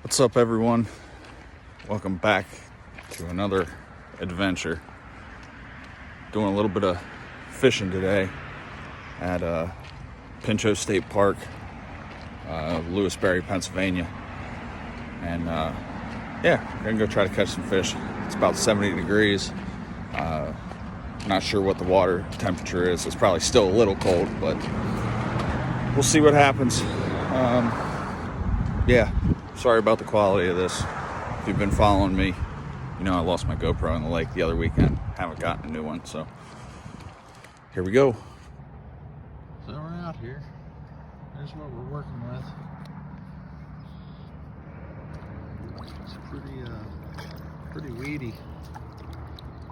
What's up, everyone? Welcome back to another adventure. Doing a little bit of fishing today at Pinchot State Park, Lewisberry, Pennsylvania. And yeah, we're gonna go try to catch some fish. It's about 70 degrees. Not sure what the water temperature is. It's probably still a little cold, but we'll see what happens. Yeah, sorry about the quality of this. If you've been following me, you know I lost my GoPro in the lake the other weekend. Haven't gotten a new one, so here we go. So we're out here. There's what we're working with. It's pretty weedy.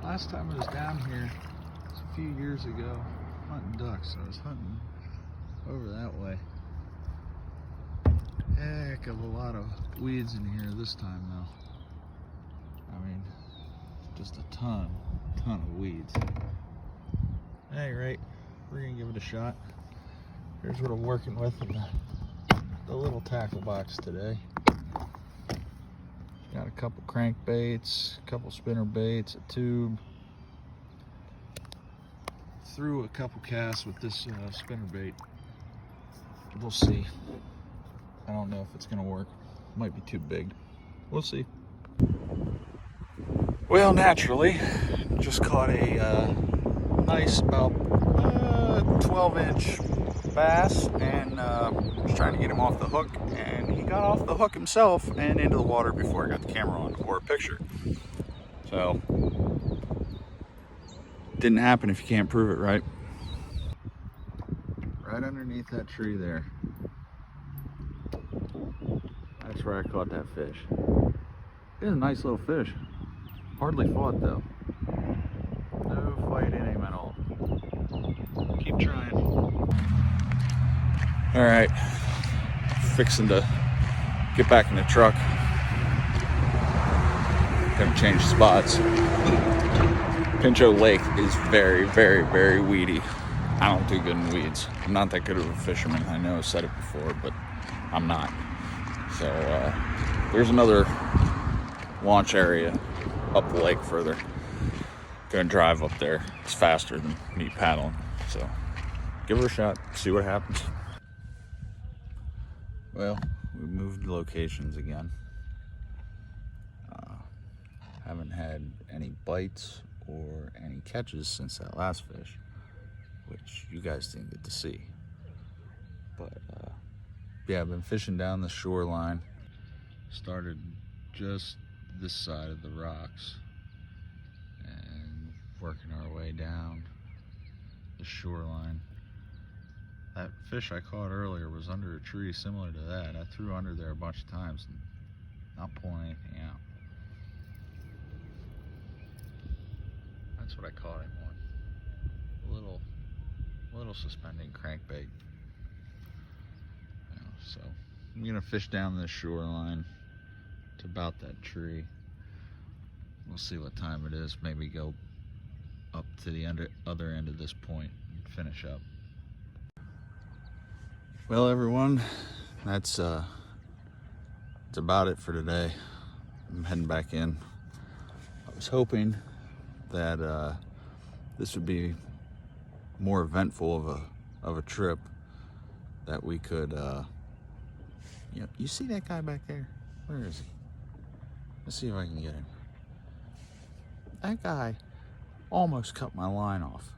Last time I was down here, it was a few years ago, hunting ducks. I was hunting over that way. Heck of a lot of weeds in here this time, though. I mean, just a ton of weeds. At any rate, we're gonna give it a shot. Here's what I'm working with in the little tackle box today. Got a couple crankbaits, a couple spinner baits, a tube. Threw a couple casts with this spinner bait. We'll see. I don't know if it's gonna work. Might be too big. We'll see. Well, naturally, just caught a nice about 12-inch bass, and was trying to get him off the hook, and he got off the hook himself and into the water before I got the camera on or a picture. So didn't happen if you can't prove it, right? Right underneath that tree there. That's where I caught that fish. It's a nice little fish. Hardly fought though. No fight in him at all. Keep trying. All right, fixing to get back in the truck. Gonna change spots. Pinchot Lake is very, very, very weedy. I don't do good in weeds. I'm not that good of a fisherman. I know I've said it before, but I'm not. So there's another launch area up the lake further. Gonna drive up there. It's faster than me paddling. So give her a shot, see what happens. Well, we moved locations again. Haven't had any bites or any catches since that last fish, which you guys didn't get to see. But yeah, I've been fishing down the shoreline. Started just this side of the rocks and working our way down the shoreline. That fish I caught earlier was under a tree similar to that. I threw under there a bunch of times and not pulling anything out. That's what I caught him on. A little suspending crankbait. So I'm gonna fish down this shoreline to about that tree. We'll see what time it is. Maybe go up to the other end of this point and finish up. Well, everyone, that's about it for today. I'm heading back in. I was hoping that this would be more eventful of a trip, that we could you see that guy back there? Where is he? Let's see if I can get him. That guy almost cut my line off.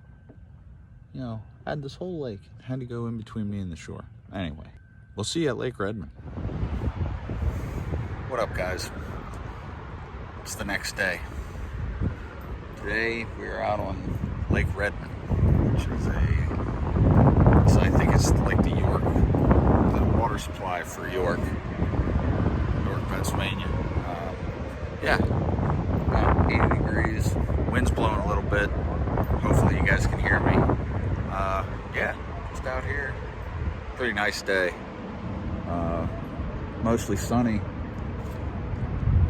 You know, I had this whole lake, had to go in between me and the shore. Anyway, we'll see you at Lake Redmond. What up, guys? It's the next day. Today we're out on Lake Redmond, which is I think it's like the York, the water supply for York, Pennsylvania. Yeah, about 80 degrees. Wind's blowing a little bit. Hopefully you guys can hear me. Yeah, just out here. Pretty nice day. Mostly sunny.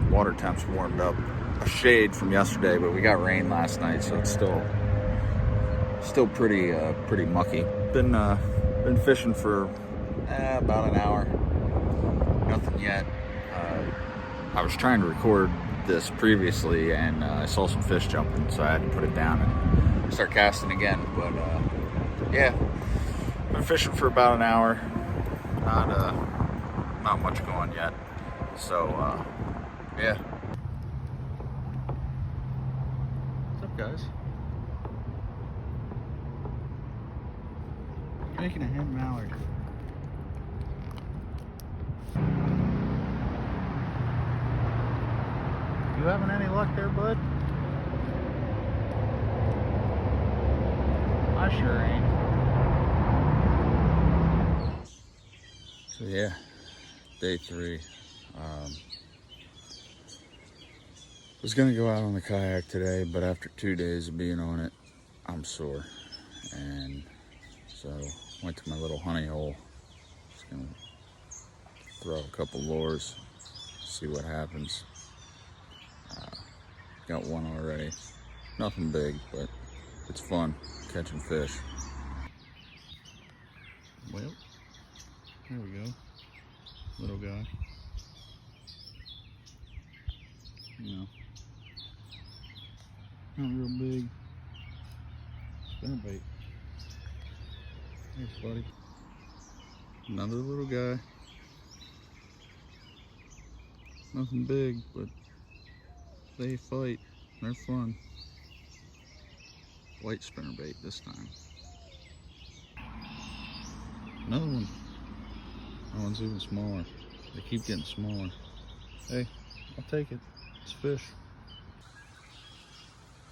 Water temps warmed up a shade from yesterday, but we got rain last night, so it's still pretty mucky. Been fishing for about an hour. Nothing yet. I was trying to record this previously, and I saw some fish jumping, so I had to put it down and start casting again. But yeah, been fishing for about an hour. Not much going yet. So yeah. What's up, guys? Making a hen mallard. You having any luck there, bud? I sure ain't. So yeah, day 3. Was gonna go out on the kayak today, but after 2 days of being on it, I'm sore. And so went to my little honey hole. Just gonna throw a couple lures, see what happens. Got one already. Nothing big, but it's fun catching fish. Well, here we go. Little guy. You know, not real big. Spinnerbait. Thanks, buddy. Another little guy. Nothing big, but they fight. They're fun. White spinnerbait this time. Another one. That one's even smaller. They keep getting smaller. Hey, I'll take it. It's fish.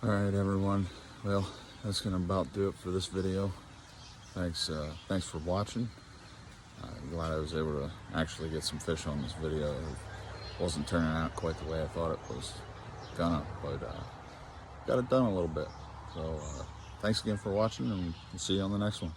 Alright, everyone. Well, that's gonna about do it for this video. Thanks for watching. Glad I was able to actually get some fish on this video. It wasn't turning out quite the way I thought it was gonna, but got it done a little bit. So thanks again for watching, and we'll see you on the next one.